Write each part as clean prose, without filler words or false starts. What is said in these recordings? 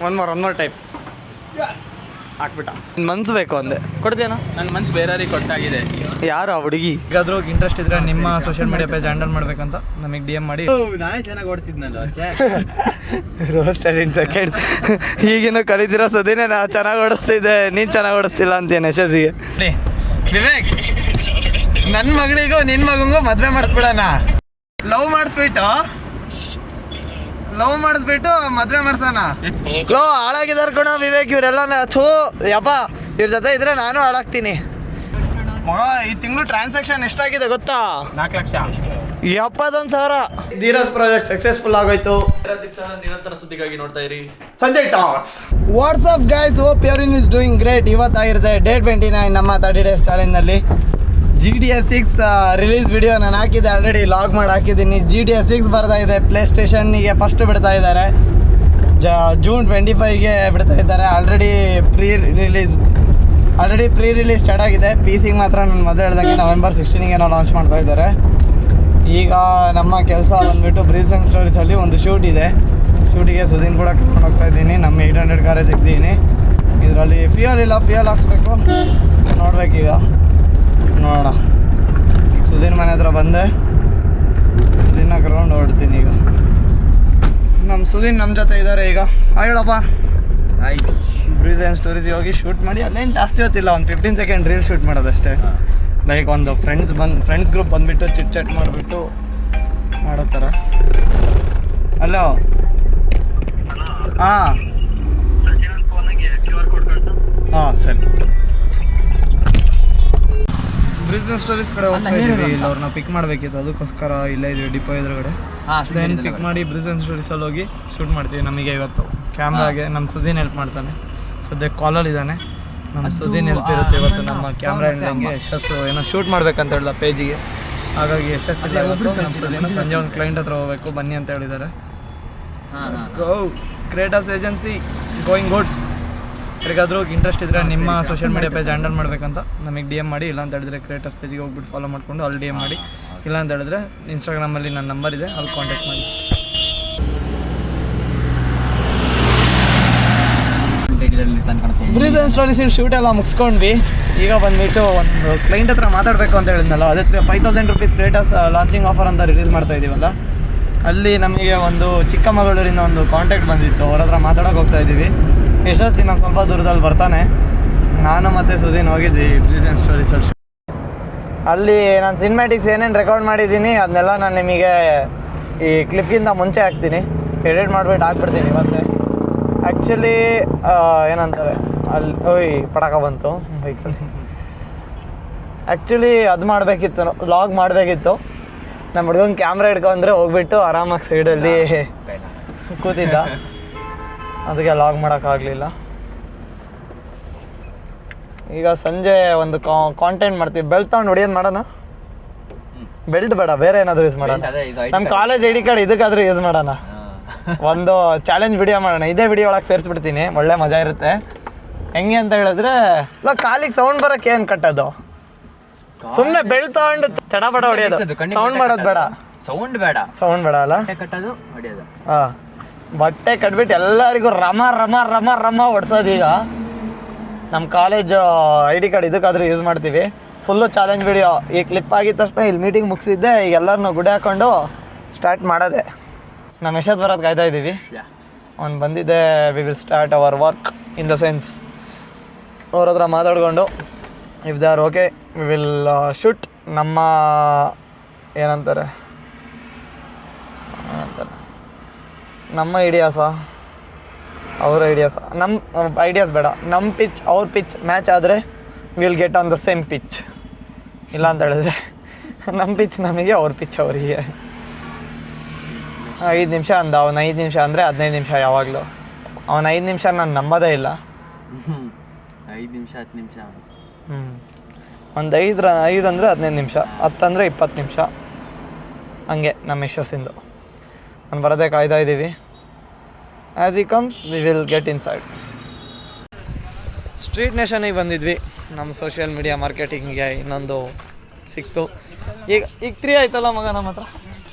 One more type ಹಾಕ್ಬಿಟ್ಟ. ಮನ್ಸು ಬೇಕು ಅಂದೆ, ಕೊಡ್ತೀಯನ? ನನ್ನ ಮನ್ಸು ಬೇರೆಯವ್ರಿಗೆ ಕೊಟ್ಟಾಗಿದೆ. ಯಾರು ಆ ಹುಡುಗಿ? ಈಗಾದ್ರೂ ಇಂಟ್ರೆಸ್ಟ್ ಇದ್ರೆ ನಿಮ್ಮ ಸೋಷಿಯಲ್ ಮೀಡಿಯಾ ಪೇಜ್ ಹ್ಯಾಂಡಲ್ ಮಾಡ್ಬೇಕಂತ ನಮಗೆ DM ಮಾಡಿ. ನಾನೇ ಚೆನ್ನಾಗಿ ಓಡ್ತಿದ್ನಲ್ಲ ರೋಸ್ಟೆಡ್ ಇನ್ ಸೆಕೆಂಡ್. ಈಗಿನ ಕಲಿತಿರೋ ಸದಿನೇ ನಾ ಚೆನ್ನಾಗಿ ಓಡಿಸ್ತಿದ್ದೆ, ನೀನು ಚೆನ್ನಾಗಿ ಓಡಿಸ್ತಿಲ್ಲ ಅಂತೀಯ ಯಶಸ್ಸಿಗೆ. ವಿವೇಕ್, ನನ್ನ ಮಗಳಿಗೂ ನಿನ್ನ ಮಗಂಗೂ ಮದುವೆ ಮಾಡಿಸ್ಬಿಡೋಣ. ಲವ್ ಮಾಡಿಸ್ಬಿಟ್ಟು ಮದುವೆ ಮಾಡ್ಸೋಣ. ಲೋ ಹಾಳಾಗಿದಾರ ಕಣ ವಿವೇಕ್, ಇವರೆಲ್ಲ ಥೂ ಯಪ್ಪ, ಇವ್ರ ಜೊತೆ ಇದ್ರೆ ನಾನು ಹಾಳಾಗ್ತೀನಿ. ಮಗ ಈ ತಿಂಗಳು ಟ್ರಾನ್ಸಾಕ್ಷನ್ ಎಷ್ಟಾಗಿದೆ ಗೊತ್ತಾ? 4 ಲಕ್ಷ. 71,000. ಧೀರಜ್ ಪ್ರಾಜೆಕ್ಟ್ ಸಕ್ಸಸ್ಫುಲ್ ಆಗೋಯ್ತು. ನಿರಂತರ ಸುದ್ದಿಗಾಗಿ ನೋಡ್ತಾ ಇರಿ Sanjay talks. What's up guys, hope everyone is doing great. ಇವತ್ತಾಗಿರುತ್ತೆ ಡೇ 29 ನಮ್ಮ 30 days ಚಾಲೆಂಜ್ನಲ್ಲಿ. GTA 6 ರಿಲೀಸ್ ವಿಡಿಯೋ ನಾನು ಹಾಕಿದ್ದೆ, ಆಲ್ರೆಡಿ ಲಾಗ್ ಮಾಡಿ ಹಾಕಿದ್ದೀನಿ. GTA 6 ಬರ್ತಾ ಇದೆ, ಪ್ಲೇ ಸ್ಟೇಷನ್ನಿಗೆ ಫಸ್ಟ್ ಬಿಡ್ತಾ ಇದ್ದಾರೆ. ಜೂನ್ 25ಗೆ ಬಿಡ್ತಾ ಇದ್ದಾರೆ. ಆಲ್ರೆಡಿ ಪ್ರೀ ರಿಲೀಸ್ ಸ್ಟಾರ್ಟ್ ಆಗಿದೆ. PC ಮಾತ್ರ ನಾನು ಮೊದಲು ಹೇಳ್ದಂಗೆ November 16ಗೆ ಲಾಂಚ್ ಮಾಡ್ತಾ ಇದ್ದಾರೆ. ಈಗ ನಮ್ಮ ಕೆಲಸ ಬಂದುಬಿಟ್ಟು ಬ್ರೀಸ್ ಆ್ಯಂಡ್ ಸ್ಟೋರೀಸಲ್ಲಿ ಒಂದು ಶೂಟ್ ಇದೆ. ಶೂಟಿಗೆ ಸುದೀನ್ ಕೂಡ ಕರ್ಕೊಂಡು ಹೋಗ್ತಾ ಇದ್ದೀನಿ. ನಮ್ಮ 800 ಕಾರೇ ತೆಗ್ದಿದ್ದೀನಿ. ಇದರಲ್ಲಿ ಫ್ಯೂಯಲ್ ಹಾಕ್ಸ್ಬೇಕು. ನೋಡ್ಬೇಕೀಗ, ನೋಡೋಣ. ಸುದೀನ್ ಮನೆ ಹತ್ರ ಬಂದೆ, ಸುದೀನ್ನ ಕರ್ಕೊಂಡು ಹೊರಡ್ತೀನಿ. ಈಗ ನಮ್ಮ ಸುದೀನ್ ನಮ್ಮ ಜೊತೆ ಇದ್ದಾರೆ. ಈಗ ಹೇಳಪ್ಪ. ಬ್ರೀಸ್ ಆ್ಯಂಡ್ ಸ್ಟೋರೀಸಿಗೆ ಹೋಗಿ ಶೂಟ್ ಮಾಡಿ, ಅಲ್ಲೇನು ಜಾಸ್ತಿ ಹೊತ್ತಿಲ್ಲ, ಒಂದು 15 ಸೆಕೆಂಡ್ ರೀಲ್ ಶೂಟ್ ಮಾಡೋದಷ್ಟೇ. ಲೈಕ್ ಒಂದು ಫ್ರೆಂಡ್ಸ್ ಗ್ರೂಪ್ ಬಂದುಬಿಟ್ಟು ಚಿಟ್ ಮಾಡಿಬಿಟ್ಟು ಮಾಡೋ ಥರ. ಹಲೋ, ಹಾಂ ಸರಿ. ಬ್ರೀಸ್ ಆ್ಯಂಡ್ ಸ್ಟೋರೀಸ್ ಕಡೆ ಹೋಗ್ತಾ ಇದ್ದೀವಿ. ಇಲ್ಲಿ ಅವ್ರನ್ನ ಪಿಕ್ ಮಾಡಬೇಕಿತ್ತು, ಅದಕ್ಕೋಸ್ಕರ ಇಲ್ಲೇ ಇದೀವಿ ಡಿಪೋ ಎದುರುಗಡೆ. ದೆನ್ ಪಿಕ್ ಮಾಡಿ ಬ್ರೀಸ್ ಆ್ಯಂಡ್ ಸ್ಟೋರೀಸಲ್ಲಿ ಹೋಗಿ ಶೂಟ್ ಮಾಡ್ತೀವಿ. ನಮಗೆ ಇವತ್ತು ಕ್ಯಾಮ್ರಾಗೆ ನಮ್ಮ ಸುದೀನ್ ಹೆಲ್ಪ್ ಮಾಡ್ತಾನೆ. ಸದ್ಯಕ್ಕೆ ಕಾಲಲ್ಲಿ ಇದ್ದಾನೆ. ನಮ್ಮ ಸುದೀನ್ ಹೆಲ್ಪ್ ಇರುತ್ತೆ ಇವತ್ತು. ನಮ್ಮ ಕ್ಯಾಮ್ರಾ ಹ್ಯಾಂಡ್ಲಿಂಗ್ಗೆ ಯಶಸ್ಸು ಏನೋ ಶೂಟ್ ಮಾಡ್ಬೇಕಂತ ಹೇಳ್ದ ಪೇಜಿಗೆ, ಹಾಗಾಗಿ ಯಶಸ್ಸಿಲ್ಲ ಇವತ್ತು. ನಮ್ಮ ಸುದೀನು ಸಂಜೆ ಒಂದು ಕ್ಲೈಂಟ್ ಹತ್ರ ಹೋಗಬೇಕು, ಬನ್ನಿ ಅಂತ ಹೇಳಿದ್ದಾರೆ. ಕ್ರೇಟಸ್ ಏಜೆನ್ಸಿ ಗೋಯಿಂಗ್ ಗುಡ್. ಯಾರಿಗಾದ್ರೂ ಇಂಟ್ರೆಸ್ಟ್ ಇದ್ದರೆ ನಿಮ್ಮ ಸೋಷಿಯಲ್ ಮೀಡಿಯಾ ಪೇಜ್ ಹ್ಯಾಂಡಲ್ ಮಾಡ್ಬೇಕಂತ ನಮಗೆ DM ಮಾಡಿ. ಇಲ್ಲ ಅಂತ ಹೇಳಿದ್ರೆ ಕ್ರಿಯೇಟರ್ಸ್ ಪೇಜಿಗೆ ಹೋಗ್ಬಿಟ್ಟು ಫಾಲೋ ಮಾಡಿಕೊಂಡು ಅಲ್ಲಿ DM ಮಾಡಿ. ಇಲ್ಲ ಅಂತ ಹೇಳಿದ್ರೆ ಇನ್ಸ್ಟಾಗ್ರಾಮಲ್ಲಿ ನನ್ನ ನಂಬರ್ ಇದೆ, ಅಲ್ಲಿ ಕಾಂಟ್ಯಾಕ್ಟ್ ಮಾಡಿ. ಬ್ರೀಸ್ ಆ್ಯಂಡ್ ಸ್ಟೋರೀಸ್ ಶೂಟ್ ಎಲ್ಲ ಮುಗಿಸ್ಕೊಂಡ್ವಿ. ಈಗ ಬಂದುಬಿಟ್ಟು ಒಂದು ಕ್ಲೈಂಟ್ ಹತ್ರ ಮಾತಾಡಬೇಕು ಅಂತ ಹೇಳಿದ್ನಲ್ಲ, ಅದಕ್ಕೆ 5,000 rupees ಕ್ರಿಯೇಟರ್ಸ್ ಲಾಂಚಿಂಗ್ ಆಫರ್ ಅಂತ ರಿಲೀಸ್ ಮಾಡ್ತಾ ಇದ್ದೀವಲ್ಲ, ಅಲ್ಲಿ ನಮಗೆ ಒಂದು ಚಿಕ್ಕಮಗಳೂರಿನ ಒಂದು ಕಾಂಟ್ಯಾಕ್ಟ್ ಬಂದಿತ್ತು. ಅವ್ರ ಹತ್ರ ಮಾತಾಡೋಕೆ ಹೋಗ್ತಾ ಇದ್ದೀವಿ. ಯಶಸ್ವಿ ನಾನು ಸ್ವಲ್ಪ ದೂರದಲ್ಲಿ ಬರ್ತಾನೆ. ನಾನು ಮತ್ತು ಸುದೀನ್ ಹೋಗಿದ್ವಿ ಬ್ರೀಸ್ ಆ್ಯಂಡ್ ಸ್ಟೋರೀಸಲ್ಲಿ. ಅಲ್ಲಿ ನಾನು ಸಿನಿಮ್ಯಾಟಿಕ್ಸ್ ಏನೇನು ರೆಕಾರ್ಡ್ ಮಾಡಿದ್ದೀನಿ ಅದನ್ನೆಲ್ಲ ನಾನು ನಿಮಗೆ ಈ ಕ್ಲಿಪ್ಗಿಂತ ಮುಂಚೆ ಹಾಕ್ತೀನಿ. ಎಡಿಟ್ ಮಾಡಿಬಿಟ್ಟು ಹಾಕ್ಬಿಡ್ತೀನಿ ಇವತ್ತೇ. ಆ್ಯಕ್ಚುಲಿ ಏನಂತಾರೆ ಅಲ್ಲಿ ಪಟಾಕ ಬಂತು ಬೈಕಲ್ಲಿ. ಆ್ಯಕ್ಚುಲಿ ಅದು ಮಾಡಬೇಕಿತ್ತು, ವ್ಲಾಗ್ ಮಾಡಬೇಕಿತ್ತು. ನಮ್ಮ ಹುಡುಗನ ಕ್ಯಾಮ್ರಾ ಹಿಡ್ಕೊಂಡ್ರೆ ಹೋಗ್ಬಿಟ್ಟು ಆರಾಮಾಗಿ ಸೈಡಲ್ಲಿ ಕೂತಿದ್ದ, ಅದಕ್ಕೆ ಲಾಗ್ ಮಾಡೋಕ್ಕಾಗಲಿಲ್ಲ. ಈಗ ಸಂಜೆ ಒಂದು ಕಾಂಟೆಂಟ್ ಮಾಡ್ತೀವಿ. ಬೆಲ್ಟ್ ತಗೊಂಡು ಹೊಡಿಯೋದು ಮಾಡೋಣ. ಬೆಲ್ಟ್ ಬೇಡ, ಬೇರೆ ಏನಾದರೂ ಯೂಸ್ ಮಾಡೋಣ. ನಮ್ಮ ಕಾಲೇಜ್ ID ಕಾರ್ಡ್ ಇದಕ್ಕಾದ್ರೂ ಯೂಸ್ ಮಾಡೋಣ. ಒಂದು ಚಾಲೆಂಜ್ ವಿಡಿಯೋ ಮಾಡೋಣ. ಇದೇ ವಿಡಿಯೋ ಒಳಗೆ ಸೇರಿಸ್ಬಿಡ್ತೀನಿ, ಒಳ್ಳೆ ಮಜಾ ಇರುತ್ತೆ. ಹೆಂಗೆ ಅಂತ ಹೇಳಿದ್ರೆ, ಇಲ್ಲ ಕಾಲಿಗೆ ಸೌಂಡ್ ಬರೋಕ್ಕೆ ಏನು ಕಟ್ಟೋದು, ಸುಮ್ಮನೆ ಬೆಲ್ಟ್ ತಗೊಂಡು ಚಡಪಟ ಹೊಡಿಯೋದು. ಸೌಂಡ್ ಮಾಡೋದು ಬೇಡ, ಸೌಂಡ್ ಬೇಡ ಅಲ್ಲ, ಕಟ್ಟೋದು ಹೊಡಿಯೋದು. ಹಾಂ, ಬಟ್ಟೆ ಕಟ್ಬಿಟ್ಟು ಎಲ್ಲರಿಗೂ ರಮ ಹೊಡ್ಸೋದು. ಈಗ ನಮ್ಮ ಕಾಲೇಜ್ ID ಕಾರ್ಡ್ ಇದಕ್ಕಾದ್ರೂ ಯೂಸ್ ಮಾಡ್ತೀವಿ. Full challenge video. ಈ ಕ್ಲಿಪ್ ಆಗಿದ ತಕ್ಷಣ ಇಲ್ಲಿ ಮೀಟಿಂಗ್ ಮುಗಿಸಿದ್ದೆ. ಈಗ ಎಲ್ಲರನ್ನೂ ಗುಡಿ ಹಾಕ್ಕೊಂಡು ಸ್ಟಾರ್ಟ್ ಮಾಡೋದೆ. ನಮ್ಮ ಯಶಸ್ ಬರೋದು ಕಾಯ್ತಾ ಇದ್ದೀವಿ. ಅವ್ನು ಬಂದಿದ್ದೆ. We will start hour work in the sense, ಅವ್ರ ಹತ್ರ ಮಾತಾಡ್ಕೊಂಡು if they are okay we will shoot. ನಮ್ಮ ಏನಂತಾರೆ ನಮ್ಮ ಐಡಿಯಾಸ, ಅವ್ರ ಐಡಿಯಾಸ, ನಮ್ಮ ಐಡಿಯಾಸ್ ಬೇಡ. ನಮ್ಮ ಪಿಚ್ ಅವ್ರ ಪಿಚ್ ಮ್ಯಾಚ್ ಆದರೆ will get on the same pitch. ಇಲ್ಲ ಅಂತ ಹೇಳಿದ್ರೆ ನಮ್ಮ ಪಿಚ್ ನಮಗೆ, ಅವ್ರ ಪಿಚ್ ಅವರಿಗೆ. 5 ನಿಮಿಷ ಅಂದ. ಅವ್ನು 5 ನಿಮಿಷ ಅಂದರೆ 15 ನಿಮಿಷ ಯಾವಾಗಲೂ. ಅವನು 5 ನಿಮಿಷ ನಾನು ನಂಬೋದೇ ಇಲ್ಲ. 5 ನಿಮಿಷ 10 ನಿಮಿಷ. ಒಂದು 5 ಅಂದರೆ 15 ನಿಮಿಷ, 10 ಅಂದರೆ 20 ನಿಮಿಷ. ಹಂಗೆ ನಮ್ಮ ಯಶಸ್ಸಿಂದು. ನಾನು ಬರೋದೇ ಕಾಯ್ತಾ ಇದ್ದೀವಿ. As he comes we will get inside. Street ನೇಷನಿಗೆ ಬಂದಿದ್ವಿ. ನಮ್ಮ ಸೋಷಿಯಲ್ ಮೀಡಿಯಾ ಮಾರ್ಕೆಟಿಂಗಿಗೆ ಇನ್ನೊಂದು ಸಿಕ್ತು. ಈಗ 3 ಆಯ್ತಲ್ಲ ಮಗ ನಮ್ಮ ಹತ್ರ.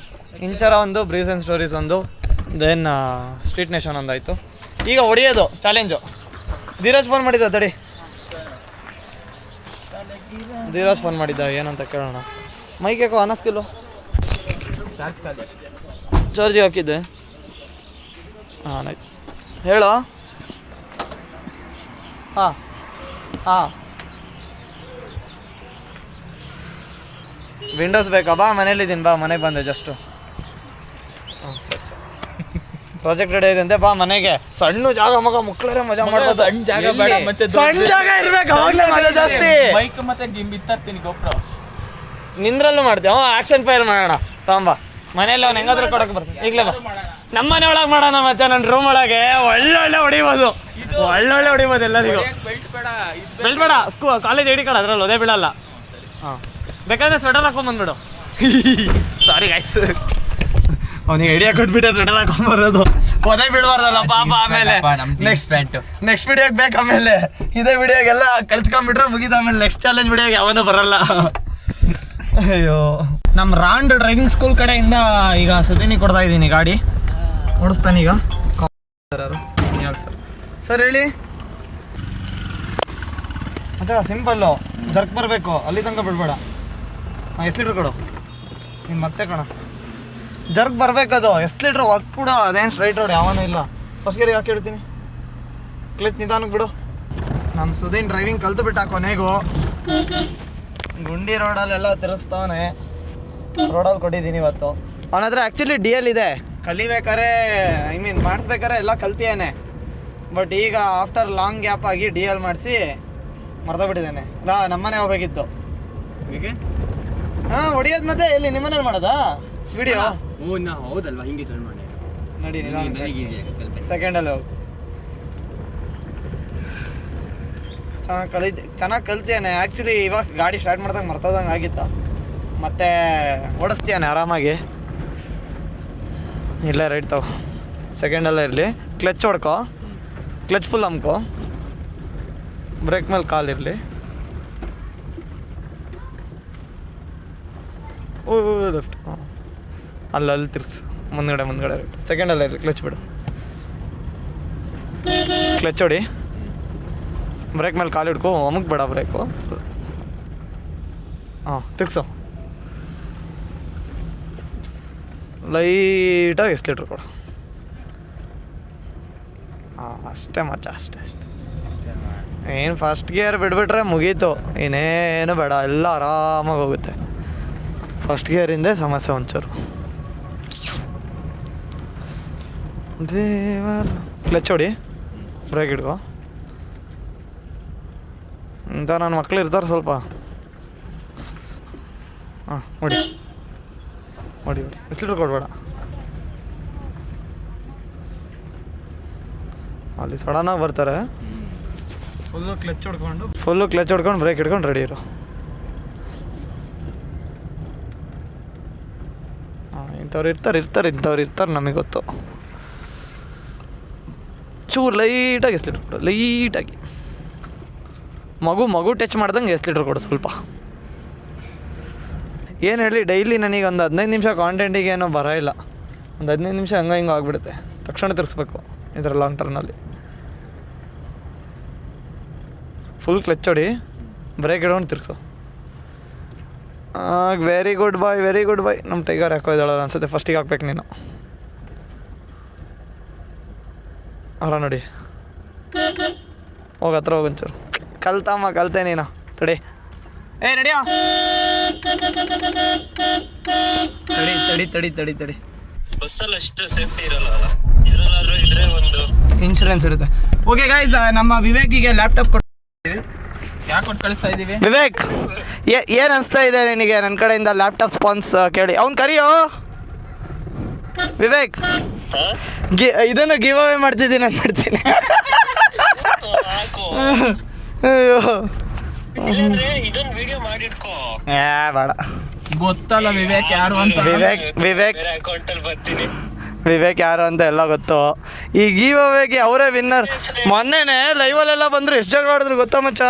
ಇಂಚರ ಒಂದು, ಬ್ರೀಸ್ ಆ್ಯಂಡ್ ಸ್ಟೋರೀಸ್ ಒಂದು, ದೆನ್ ಸ್ಟ್ರೀಟ್ ನೇಷನ್ ಒಂದಾಯಿತು. ಈಗ ಹೊಡಿಯೋದು ಚಾಲೆಂಜು. ಧೀರಜ್ ಫೋನ್ ಮಾಡಿದ್ದ ತಡಿ. ಧೀರಜ್ ಫೋನ್ ಮಾಡಿದ್ದ, ಏನಂತ ಕೇಳೋಣ. ಮೈಕ್ ಯಾಕೋ ಆನ್ ಆಗ್ತಿಲ್ಲ. ಚಾರ್ಜಿಗೆ ಹಾಕಿದ್ದೆ. ಹಾಂ ಆಯ್ತು ಹೇಳೋ. ಹಾಂ ಹಾಂ ವಿಂಡೋಸ್ ಬೇಕಾ? ಬಾ ಮನೇಲಿದ್ದೀನಿ, ಬಾ ಮನೆಗೆ ಬಂದೆ ಜಸ್ಟು. ಹಾಂ ಸರಿ ಸರಿ. ಪ್ರಾಜೆಕ್ಟ್ ರೆಡಿ ಇದೆ ಅಂತೆ, ಬಾ ಮನೆಗೆ. ಸಣ್ಣ ಜಾಗ ಮಗ ಮುಕ್ಳರೆ ಮಜಾ ಮಾಡ್ಬೋದು. ಸಣ್ಣ ಜಾಗ ಬೇಡ, ಮತ್ತೆ ಸಣ್ಣ ಜಾಗ ಇರ್ಬೇಕು, ಅವಾಗಲೇ ಮಜಾ ಜಾಸ್ತಿ. ಬೈಕ್ ಮತ್ತೆ ಬಿತ್ತರ್ತೀನಿ ಗೊಬ್ಬರ ನಿಂದ್ರಲ್ಲೂ ಮಾಡ್ತೀವಿ. ಆಕ್ಷನ್ ಫೈಲ್ ಮಾಡೋಣ ತಗೊಂಬ. ಮನೇಲಿ ಅವ್ನು ಹೆಂಗಾದ್ರೂ ಕೊಡಕ್ಕೆ ಬರ್ತೀನಿ. ಈಗಲೇ ಬಾ, ನಮ್ಮ ಮನೆ ಒಳಗೆ ಮಾಡೋಣ ಮಚ್ಚ. ನನ್ನ ರೂಮ್ ಒಳಗೆ ಒಳ್ಳೊಳ್ಳೆ ಹೊಡಿಬೋದು, ಒಳ್ಳೊಳ್ಳೆ ಹೊಡಿಬೋದು ಎಲ್ಲರಿಗೂ. ಬೆಲ್ಟ್ ಬೇಡ, ಕಾಲೇಜ್ ಐಡಿ ಕಾರ್ಡ್ ಅದ್ರಲ್ಲಿ ಅದೇ ಬೀಳಲ್ಲ. ಹಾಂ ಬೇಕಾದ್ರೆ ಸ್ವೆಟರ್ ಹಾಕೊಂಬಂದ್ಬಿಡು. ಸಾರಿ ಗೈಸ್, ಅವನಿಗೆ ಐಡಿಯಾ ಕೊಟ್ಬಿಟ್ಟೆ ಸ್ವೆಟರ್ ಹಾಕೊಂಬರೋದು. ಒದೇ ಬಿಡಬಾರ್ದಲ್ಲ ಪಾಪ. ಆಮೇಲೆ ನೆಕ್ಸ್ಟ್ ವಿಡಿಯೋಗೆ ಬೇಕು. ಆಮೇಲೆ ಇದೇ ವಿಡಿಯೋಗೆಲ್ಲ ಕಲ್ತ್ಕೊಂಡ್ಬಿಟ್ರೆ ಮುಗಿದ. ಆಮೇಲೆ ನೆಕ್ಸ್ಟ್ ಚಾಲೆಂಜ್ ವಿಡಿಯೋಗೆ ಯಾವನೂ ಬರಲ್ಲ. ಅಯ್ಯೋ, ನಮ್ಮ ರಾಂಡ್ ಡ್ರೈವಿಂಗ್ ಸ್ಕೂಲ್ ಕಡೆಯಿಂದ ಈಗ ಸುದೀನಿಗೆ ಕೊಡ್ತಾ ಇದ್ದೀನಿ ಗಾಡಿ. ಓಡಿಸ್ತಾನೀಗ. ಸರ್ ಹೇಳಿ ಅಚ್ಚಾ. ಸಿಂಪಲ್ಲು, ಜರ್ಕ್ ಬರಬೇಕು, ಅಲ್ಲಿ ತನಕ ಬಿಡಬೇಡ. ಎಷ್ಟು ಲೀಟ್ರ್ ಕೊಡು ನೀನು ಮತ್ತೆ ಕಣ. ಜರ್ಕ್ ಬರಬೇಕದು. ಎಷ್ಟು ಲೀಟ್ರ್ ವರ್ಕ್ ಕೂಡ ಅದೇನು ಸ್ಟ್ರೈಟ್ ರೋಡ್ ಯಾವನೂ ಇಲ್ಲ. ಫಸ್ಟ್ ಗೇರಿಗೆ ಹಾಕಿ ಹೇಳ್ತೀನಿ, ಕ್ಲಚ್ ನಿಧಾನಕ್ಕೆ ಬಿಡು. ನಮ್ಮ ಸುದೀನ್ ಡ್ರೈವಿಂಗ್ ಕಲ್ತು ಬಿಟ್ಟ ಕೊನೆಗೂ. ಗುಂಡಿ ರೋಡಲ್ಲೆಲ್ಲ ತಿರುಗಿಸ್ತಾವನೆ. ರೋಡಲ್ಲಿ ಕೊಟ್ಟಿದ್ದೀನಿ ಇವತ್ತು. ಅವನ ಹತ್ರ ಆ್ಯಕ್ಚುಲಿ ಡಿ ಎಲ್ ಇದೆ. ಕಲಿಬೇಕಾರೆ ಮಾಡಿಸ್ಬೇಕಾರೆ ಎಲ್ಲ ಕಲ್ತಿಯಾನೆ. ಬಟ್ ಈಗ ಆಫ್ಟರ್ ಲಾಂಗ್ ಗ್ಯಾಪ್ ಆಗಿ ಡಿ ಎಲ್ ಮಾಡಿಸಿ ಮರ್ತೋಗ್ಬಿಟ್ಟಿದ್ದಾನೆ. ಇಲ್ಲ ನಮ್ಮನೆ ಹೋಗ್ಬೇಕಿತ್ತು. ಹೀಗೆ ಹಾಂ ಹೊಡಿಯೋದು. ಮತ್ತೆ ಎಲ್ಲಿ ನಿಮ್ಮನೇಲಿ ಮಾಡೋದಾ ವಿಡಿಯೋ? ಹೌದಲ್ವಾ, ಹಿಂಗೆ ನಡಿ ಸೆಕೆಂಡಲ್ಲಿ ಹೋಗಿ. ಚೆನ್ನಾಗಿ ಕಲ್ತಿಯಾನೆ. ಆ್ಯಕ್ಚುಲಿ ಇವಾಗ ಗಾಡಿ ಸ್ಟಾರ್ಟ್ ಮಾಡ್ದಾಗ ಮರ್ತೋದಂಗೆ ಆಗಿತ್ತು. ಮತ್ತೆ ಓಡಿಸ್ತೀಯಾನೆ ಆರಾಮಾಗಿ. ಇಲ್ಲ ರೈಟ್ ತಗೋ, ಸೆಕೆಂಡಲ್ಲೇ ಇರಲಿ. ಕ್ಲಚ್ ಹೊಡ್ಕೊ, ಕ್ಲಚ್ ಫುಲ್ ಅಮ್ಕೊ, ಬ್ರೇಕ್ ಮೇಲೆ ಕಾಲಿರಲಿ. ಓ ಲೆಫ್ಟ್. ಹಾಂ ಅಲ್ಲಿ ತಿರ್ಗಿಸು. ಮುಂದ್ಗಡೆ ಸೆಕೆಂಡಲ್ಲೇ ಇರಲಿ. ಕ್ಲಚ್ ಬಿಡು, ಕ್ಲಚ್ ಹೊಡಿ. ಬ್ರೇಕ್ ಮೇಲೆ ಕಾಲು ಹಿಡ್ಕೊ, ಅಮುಕ್ ಬೇಡ ಬ್ರೇಕು. ಹಾಂ ತಿರ್ಗ್ಸು. ಲೈಟಾಗಿ ಎಷ್ಟು ಲೀಟ್ರ್ ಕೊಡು. ಹಾಂ ಅಷ್ಟೇ ಮಚ್ಚ, ಅಷ್ಟೇ. ಏನು ಫಸ್ಟ್ ಗೇರ್ ಬಿಟ್ಬಿಟ್ರೆ ಮುಗೀತು, ಇನ್ನೇನು ಬೇಡ, ಎಲ್ಲ ಆರಾಮಾಗಿ ಹೋಗುತ್ತೆ. ಫಸ್ಟ್ ಗೇರಿಂದೇ ಸಮಸ್ಯೆ ಒಂಚೂರು. ದೇವರ ಕ್ಲಚ್ ಹೊಡಿ, ಬ್ರೇಕ್ ಹಿಡ್ಕೊ. ಇಂಥ ನನ್ನ ಮಕ್ಳು ಇರ್ತಾರೆ ಸ್ವಲ್ಪ. ಹಾಂ ಹೊಡಿ ಎಷ್ಟು ಲೀಟ್ರ್ ಕೊಡಬೇಡ. ಅಲ್ಲಿ ಸಡನ್ನಾಗಿ ಬರ್ತಾರೆ. ಫುಲ್ಲು ಕ್ಲಚ್ ಹೊಡ್ಕೊಂಡು ಬ್ರೇಕ್ ಹಿಡ್ಕೊಂಡು ರೆಡಿ ಇರು. ಹಾಂ ಇಂಥವ್ರು ಇರ್ತಾರೆ ನಮಗೆ ಗೊತ್ತು. ಚೂರು ಲೈಟಾಗಿ ಎಷ್ಟು ಲೀಟ್ರ್ ಕೊಡು, ಲೈಟಾಗಿ. ಮಗು ಟಚ್ ಮಾಡ್ದಂಗೆ ಎಷ್ಟು ಲೀಟ್ರ್ ಕೊಡು ಸ್ವಲ್ಪ. ಏನು ಹೇಳಿ, ಡೈಲಿ ನನಗೆ ಒಂದು 15 ನಿಮಿಷ ಕಾಂಟೆಂಟಿಗೆ ಏನೋ ಬರ ಇಲ್ಲ. ಒಂದು 15 ನಿಮಿಷ ಹಿಂಗೆ ಆಗಿಬಿಡುತ್ತೆ. ತಕ್ಷಣ ತಿರ್ಗಿಸ್ಬೇಕು ಇದರ ಲಾಂಗ್ ಟರ್ನಲ್ಲಿ. ಫುಲ್ ಕ್ಲಚ್ ಹೊಡಿ, ಬ್ರೇಕ್ ಇಡ್ಕೊಂಡು ತಿರ್ಗಿಸು. ವೆರಿ ಗುಡ್ ಬಾಯ್. ನಮ್ಮ ಟೈಗರ್ ಯಾಕೋ ಇದ್ದಾಳಲ್ಲ ಅನ್ಸುತ್ತೆ. ಫಸ್ಟಿಗೆ ಹಾಕ್ಬೇಕು ನೀನು. ಅವರ ನೋಡಿ, ಹೋಗಿ ಹತ್ರ ಹೋಗಂಚೂರು. ಕಲ್ತೆ ನೀನು. ತಡಿ, ನಡಿಯೋ. ತಡಿ. ಇನ್ಶೂರೆನ್ಸ್ ಇರುತ್ತೆ. ಓಕೆ ಗೈಸ್, ನಮ್ಮ ವಿವೇಕಿಗೆ ಲ್ಯಾಪ್ಟಾಪ್ ಯಾಕೆ ಕೊಟ್ಟು ಕಳಿಸ್ತಾ ಇದ್ದೀವಿ? ವಿವೇಕ್, ಏನು ಅನಿಸ್ತಾ ಇದೆ ನಿನಗೆ ನನ್ನ ಕಡೆಯಿಂದ ಲ್ಯಾಪ್ಟಾಪ್ ಸ್ಪಾನ್ಸ್ ಕೇಳಿ? ಅವ್ನು ಕರಿಯೋ ವಿವೇಕ್. ಇದನ್ನು ಗಿವ್ ಅವೇ ಮಾಡ್ತಿದ್ದೀನಿ. ನಾನು ಮಾಡ್ತೀನಿ. ಅಯ್ಯೋ ಬೇಡ. ಗೊತ್ತಲ್ಲ ವಿವೇಕ್ ಯಾರು ಅಂತ. ವಿವೇಕ್ ಯಾರು ಅಂತ ಎಲ್ಲ ಗೊತ್ತು. ಈ ಗಿವ್ ಅವೇಗೆ ಅವರೇ ವಿನ್ನರ್. ಮೊನ್ನೆನೇ ಲೈವಲ್ಲೆಲ್ಲ ಬಂದರು. ಎಷ್ಟು ಜಗಳ ಆಡಿದ್ರು ಗೊತ್ತಾ ಮಚ್ಚ?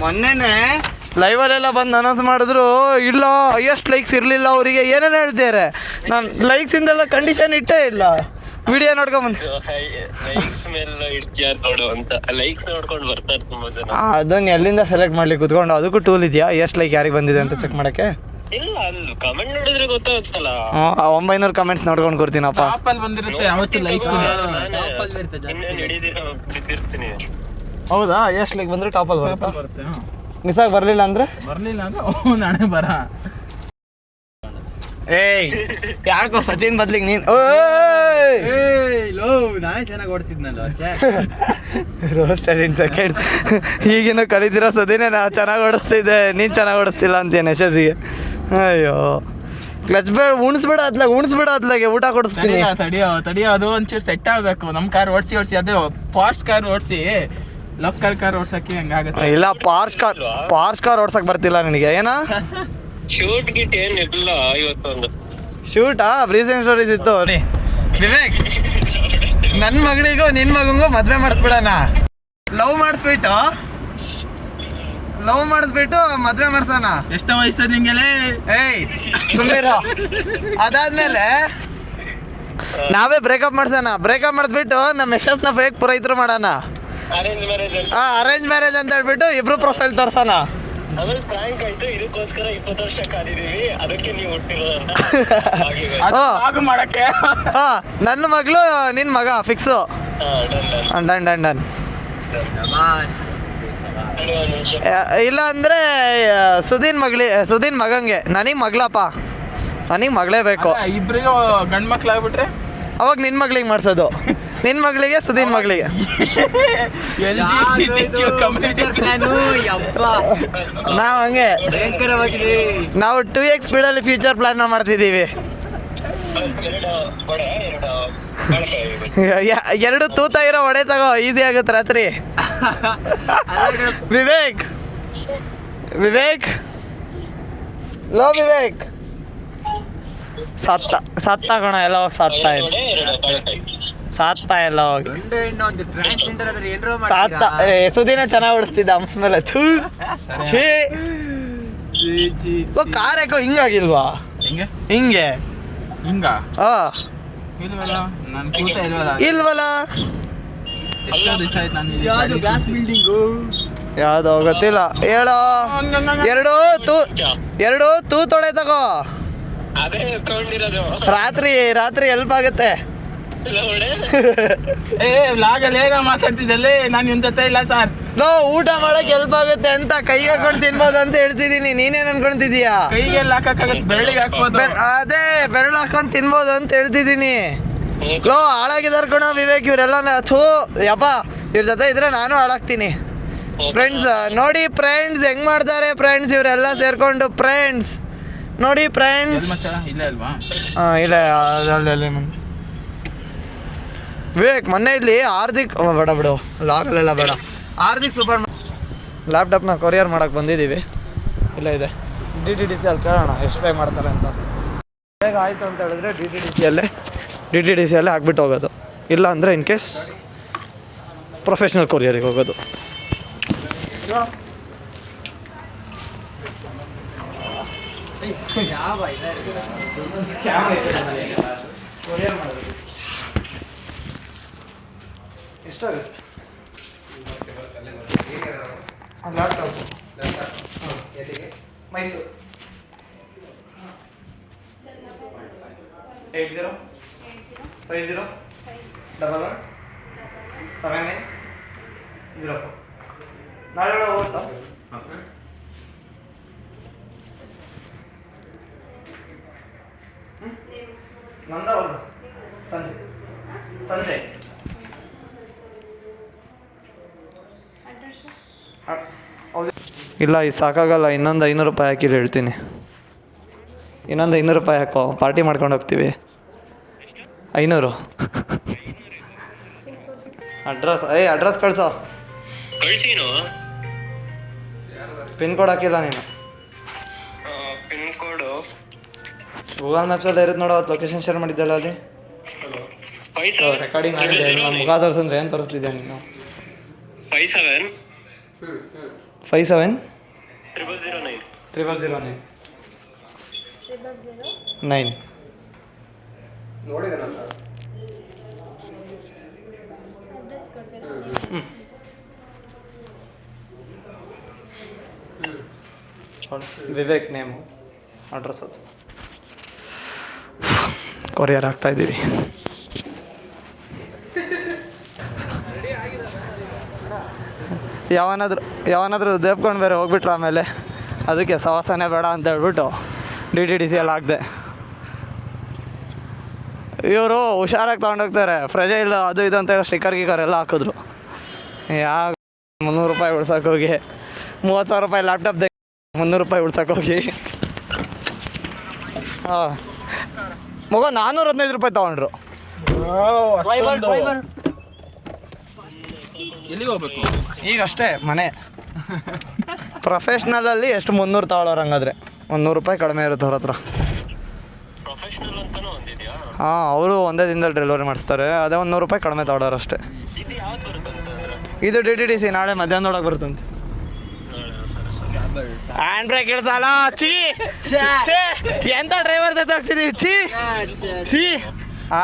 ಮೊನ್ನೆನೇ ಲೈವಲ್ಲೆಲ್ಲ ಬಂದು ಅನೌನ್ಸ್ ಮಾಡಿದ್ರು. ಇಲ್ಲ ಹೈಯೆಸ್ಟ್ ಲೈಕ್ಸ್ ಇರಲಿಲ್ಲ ಅವರಿಗೆ. ಏನೇನು ಹೇಳ್ತಾರೆ, ನಾನು ಲೈಕ್ಸಿಂದೆಲ್ಲ ಕಂಡೀಷನ್ ಇಟ್ಟೇ ಇಲ್ಲ. ವಿಡಿಯೋ ನೋಡ್ಕೊಂಬಂದು ಲೈಕ್ಸ್ ಮೇಲೆ ಇಡ್ತೀಯ ನೋಡು ಅಂತ ಲೈಕ್ಸ್ ನೋಡ್ಕೊಂಡು ಬರ್ತಾರೆ ತುಂಬಾ ಜನ. ಅದನ್ನ ಎಲ್ಲಿಂದ ಸೆಲೆಕ್ಟ್ ಮಾಡ್ಲಿ ಕುತ್ಕೊಂಡು ಅದಕ್ಕೂ ಟೂಲ್ ಇದೆಯಾ ಎಷ್ಟು ಲೈಕ್ ಯಾರಿಗೆ ಬಂದಿದೆ ಅಂತ ಚೆಕ್ ಮಾಡಕ್ಕೆ? ಇಲ್ಲ ಅಲ್ಲಿ ಕಮೆಂಟ್ ನೋಡಿದ್ರೆ ಗೊತ್ತಾಗುತ್ತಲ್ಲ. 900 ಕಮೆಂಟ್ಸ್ ನೋಡ್ಕೊಂಡು ಕೊಡ್ತೀನಪ್ಪ. ಟಾಪ್ ಅಲ್ಲಿ ಬಂದಿರುತ್ತೆ ಯಾವತ್ತು ಲೈಕ್ ಇನ್ನೇನು ಬಿದ್ದಿರ್ತೀನಿ. ಹೌದಾ? ಎಷ್ಟು ಲೈಕ್ ಬಂದ್ರೆ ಟಾಪಲ್ಲಿ ಬರುತ್ತಾ? ಬರುತ್ತೆ. ಮಿಸ್ ಆಗಿ ಬರಲಿಲ್ಲ ಅಂದ್ರೆ ಬರ್ಲಿಲ್ಲ ಅಂದ್ರೆ ನಾನೇ ಬರ. ಏಯ್ ಯಾಕೋ ಸಚಿನ್ ಬದ್ಲಿಗೆ ನೀನ್ ನಾನೇ ಚೆನ್ನಾಗಿ ಓಡ್ತಿದ್ನಲ್ಲ. Roasted in second. ಈಗಿನ ಕಲಿತಿರೋ ಸದಿನೇ ನಾ ಚೆನ್ನಾಗಿ ಓಡಿಸ್ತಿದ್ದೆ, ನೀನು ಚೆನ್ನಾಗಿ ಓಡಿಸ್ತಿಲ್ಲ ಅಂತೀಯ ಯಶಸ್ಸಿಗೆ. ಅಯ್ಯೋ ಕ್ಲಚ್ ಉಣಿಸ್ಬೇಡ ಅದ್ಲಾಗೆ ಊಟ ಕೊಡಿಸ್ತೀನಿ. ತಡಿಯೋ ಅದು ಒಂಚೂರು ಸೆಟ್ ಆಗ್ಬೇಕು. ನಮ್ ಕಾರ್ ಓಡಿಸಿ ಅದೇ ಫಾಸ್ಟ್ ಕಾರ್ ಓಡಿಸಿ ಲೋಕಲ್ ಕಾರ್ ಓಡ್ಸಕ್ಕೆ ಹಂಗಾಗುತ್ತೆ. ಇಲ್ಲ ಪಾರ್ಸ್ ಕಾರ್ ಓಡ್ಸಕ್ ಬರ್ತಿಲ್ಲ ನಿನಗೆ ಏನಾ? ಶೂಟ್ ಗಿಟ್ ಏನಿಲ್ಲ ಇವತ್ತೊಂದು. ಶೂಟಾ? ಬ್ರೀಸಿಂಗ್ ಸ್ಟೋರೀಸ್ ಇತ್ತು. ವಿವೇಕ್, ನನ್ನ ಮಗಳಿಗೂ ನಿನ್ನ ಮಗಂಗೂ ಮದುವೆ ಮಾಡಿಸ್ಬಿಡಣ. ಲವ್ ಮಾಡಿಸ್ಬಿಟ್ಟು ಮದುವೆ ಮಾಡ್ಸೋಣ. ಎಷ್ಟೋ ವಯಸ್ಸು ನಿಂಗೆಲೆ? ಏಯ್ ಸುಮ್ಮನಿರೋ. ಅದಾದ್ಮೇಲೆ ನಾವೇ ಬ್ರೇಕಪ್ ಮಾಡ್ಸೋಣ. ಬ್ರೇಕಪ್ ಮಾಡಿಸ್ಬಿಟ್ಟು ನಮ್ಮ ಯಶಸ್ನ ಫೇಕ್ ಪುರೈತರು ಮಾಡೋಣ. ಅರೇಂಜ್ ಮ್ಯಾರೇಜ್ ಅರೇಂಜ್ ಮ್ಯಾರೇಜ್ ಅಂತ ಹೇಳ್ಬಿಟ್ಟು ಇಬ್ರು ಪ್ರೊಫೈಲ್ ತೋರ್ಸೋಣ. ಆಮೇಲೆ ಪ್ರಾಂಕ್ ಆಯ್ತು. ಇದಕ್ಕೋಸ್ಕರ 20 ವರ್ಷ ಕಾದಿದೀವಿ, ಅದಕ್ಕೆ ನೀವು ಹುಟ್ಟಿರೋದಂತ. ಅದು ಮಾಡಕ್ಕೆ ನನ್ನ ಮಗಳು ನಿನ್ನ ಮಗ ಫಿಕ್ಸು. ಡನ್. ಇಲ್ಲ ಅಂದರೆ ಸುದೀನ್ ಮಗಂಗೆ. ನನಗೆ ಮಗಳಪ್ಪ, ನನಗೆ ಮಗಳೇ ಬೇಕು. ಇಬ್ರಿಗೂ ಗಂಡ್ ಮಕ್ಳಾಗ್ಬಿಟ್ರೆ ಅವಾಗ ನಿನ್ನ ಮಗಳಿಗೆ ಮಾಡ್ಸೋದು. ನಿನ್ನ ಮಗಳಿಗೆ ಸುದೀನ್ ಮಗಳಿಗೆ. ನಾವು ಹಂಗೆ ನಾವು 2x ಸ್ಪೀಡಲ್ಲಿ ಫ್ಯೂಚರ್ ಪ್ಲಾನ್ ಮಾಡ್ತಿದ್ದೀವಿ. ಎರಡು ತೂತ ಇರೋ ಒಡೆ ತಗೋ, ಈಸಿ ಆಗುತ್ತೆ ರಾತ್ರಿ. ವಿವೇಕ್ ಲೋ ವಿವೇಕ್ ಸತ್ತ ಕಣ ಎಲ್ಲ ಹೋಗಿ ಸಾತ್ತಾ ಎಲ್ಲ ಹೋಗಿ ಸಾತ್ತ. ಸುದಿನ ಚೆನ್ನಾಗಿ ಓಡಿಸ್ತಿದ್ದ ಹಂಸ ಮೇಲೆ. ಕಾರ್ ಯಾಕೋ ಹಿಂಗಾಗಿಲ್ವಾ? ಹಿಂಗೆ ಇಲ್ವಲ್ಲ. ಯಾವ್ದು ಗೊತ್ತಿಲ್ಲ ಹೇಳೋ. ಎರಡು ತೂತೊಡೆ ತಗೋ. ರಾತ್ರಿ ಹೆಲ್ಪ್ ಆಗುತ್ತೆ. ಮಾತಾಡ್ತಿದ್ದಲ್ಲೇ ನಾನು ನಿನ್ ಜೊತೆ ಇಲ್ಲ ಸರ್. ಊಟ ಮಾಡಕ್ ಹೆಲ್ಪ್ ಆಗುತ್ತೆ ಅಂತ ಕೈಗೆ ಹಾಕೊಂಡು ತಿನ್ಬೋದು ಅಂತ ಹೇಳ್ತಿದೀನಿ. ನೀನೇನ್ ಅನ್ಕೊಂತಿದೀಯಾ? ಕೈಗೆಲ್ಲ ಹಾಕಕ್ಕಾಗತ್ತೆ, ಬೆರಳಿಗೆ ಹಾಕ್ಬೋದು. ಅದೇ ಬೆರಳು ಹಾಕೊಂಡು ತಿನ್ಬೋದು ಅಂತ ಹೇಳ್ತಿದೀನಿ. ಹಾಳಾಗಿದಾರ ಕಣ ವಿವೇಕ್ ಇವರೆಲ್ಲ. ಯಪ್ಪ ಇವ್ರ ಜೊತೆ ಇದ್ರೆ ನಾನು ಹಾಳಾಗ್ತೀನಿ. ಫ್ರೆಂಡ್ಸ್ ನೋಡಿ, ಫ್ರೆಂಡ್ಸ್ ಹೆಂಗ್ ಮಾಡ್ತಾರೆ ಫ್ರೆಂಡ್ಸ್ ಇವರೆಲ್ಲ ಸೇರ್ಕೊಂಡು. ಫ್ರೆಂಡ್ಸ್ ನೋಡಿ ಫ್ರೆಂಡ್ಸ್. ಇಲ್ಲ ಅಲ್ಲೇ ವಿವೇಕ್ ಮೊನ್ನೆ ಇಲ್ಲಿ ಹಾರ್ದಿಕ್ ಬಿಡು ಲಾಗಲ್ಲೆಲ್ಲ ಬೇಡ. ಹಾರ್ದಿಕ್ ಸೂಪರ್ ಲ್ಯಾಪ್ಟಾಪ್ನ ಕೊರಿಯರ್ ಮಾಡಕ್ಕೆ ಬಂದಿದ್ದೀವಿ. ಇಲ್ಲ ಇದೆ DTDC ಅಲ್ಲಿ ಕೇಳೋಣ ಎಷ್ಟು ಬೇಗ ಮಾಡ್ತಾರೆ ಅಂತ. ಬೇಗ ಆಯಿತು ಅಂತ ಹೇಳಿದ್ರೆ DTDC ಅಲ್ಲೇ ಹಾಕ್ಬಿಟ್ಟು ಹೋಗೋದು. ಇಲ್ಲ ಅಂದರೆ ಇನ್ ಕೇಸ್ ಪ್ರೊಫೆಷ್ನಲ್ ಕೊರಿಯರಿಗೆ ಹೋಗೋದು. ಎಷ್ಟಾಗುತ್ತೆ ಲ್ಯಾಪ್ಟಾಪ್? ಮೈಸೂರು 8050117904. ನಾಳೆ ಹೋಗ್ತಾ ನಂದ ಹೌದು ಸಂಜೆ ಇಲ್ಲ ಇದು ಸಾಕಾಗಲ್ಲ. ಇನ್ನೊಂದು 500 ರೂಪಾಯಿ ಹಾಕಿಲ್ಲ ಹೇಳ್ತೀನಿ. ಇನ್ನೊಂದು 500 ರೂಪಾಯಿ ಹಾಕೋ, ಪಾರ್ಟಿ ಮಾಡ್ಕೊಂಡು ಹೋಗ್ತೀವಿ. 500 ಅಡ್ರೆಸ್ ಕಳ್ಸೋ. ಪಿನ್ ಕೋಡ್ ಹಾಕಿಲ್ಲ ನೀನು. ಪಿನ್ ಕೋಡು ಗೂಗಲ್ ಮ್ಯಾಪ್ಸಲ್ಲಿ ಇರುತ್ತೆ ನೋಡೋ. ಲೊಕೇಶನ್ ಶೇರ್ ಮಾಡಿದ್ದಲ್ಲ ಅಲ್ಲಿ. ರೆಕಾರ್ಡಿಂಗ್ ಆಗಿದೆ. ನನ್ನ ಮುಖ ತೋರಿಸಂದ್ರೆ ಏನು ತೋರಿಸ್ತಿದ್ಯಾ ನೀನು? 57 0009 9. ವಿವೇಕ್ ನೇಮು ಅಡ್ರೆಸ್ ಅದು ಕೊರಿಯರ್ ಆಗ್ತಾಯಿದ್ದೀವಿ. ಯಾವನಾದ್ರೂ ದೇಪ್ಕೊಂಡು ಬೇರೆ ಹೋಗ್ಬಿಟ್ರು ಆಮೇಲೆ, ಅದಕ್ಕೆ ಸವಾಸನೆ ಬೇಡ ಅಂತ ಹೇಳ್ಬಿಟ್ಟು DTDC ಎಲ್ಲ ಹಾಕ್ದೆ. ಇವರು ಹುಷಾರಾಗಿ ತೊಗೊಂಡೋಗ್ತಾರೆ, ಫ್ರೆಜೈಲ್ ಅದು ಇದು ಅಂತ ಸ್ಟಿಕ್ಕರ್ ಗಿಕ್ಕರ್ ಎಲ್ಲ ಹಾಕಿದ್ರು. ಯಾವ 300 ರೂಪಾಯಿ ಉಳ್ಸೋಕೋಗಿ 30,000 ರೂಪಾಯಿ ಲ್ಯಾಪ್ಟಾಪ್ 300 ರೂಪಾಯಿ ಉಳ್ಸೋಕೋಗಿ ಹಾಂ ಮಗ 415 ರೂಪಾಯಿ ತೊಗೊಂಡ್ರು. ಎಲ್ಲಿಗೆ ಹೋಗ್ಬೇಕು ಈಗ ಅಷ್ಟೇ ಮನೆ. ಪ್ರೊಫೆಷ್ನಲಲ್ಲಿ ಎಷ್ಟು 300 ತಗೊಳ್ಳೋರು ಹಂಗಾದ್ರೆ 100 ರೂಪಾಯಿ ಕಡಿಮೆ ಇರುತ್ತೆ ಅವ್ರ ಹತ್ರ. ಪ್ರೊಫೆಷನಲ್ ಅಂತಾನೂ ಒಂದಿದ್ಯಾ? ಹಾಂ, ಅವರು ಒಂದೇ ದಿನದಲ್ಲಿ ಡೆಲಿವರಿ ಮಾಡಿಸ್ತಾರೆ. ಅದೇ 100 ರೂಪಾಯಿ ಕಡಿಮೆ ತಗೊಳ್ಳೋರು ಅಷ್ಟೇ. ಇದು ಯಾವ್ದು ಬರುತ್ತಂತ? ಇದು DTDC ನಾಳೆ ಮಧ್ಯಾಹ್ನದೊಳಗೆ ಬರುತ್ತಂತೆ. Hand break ಇಳ್ಸಲ್ಲ. ಚೀ ಎಂತ ಡ್ರೈವರ್ ಜೊತೆ ಚೀ ಆ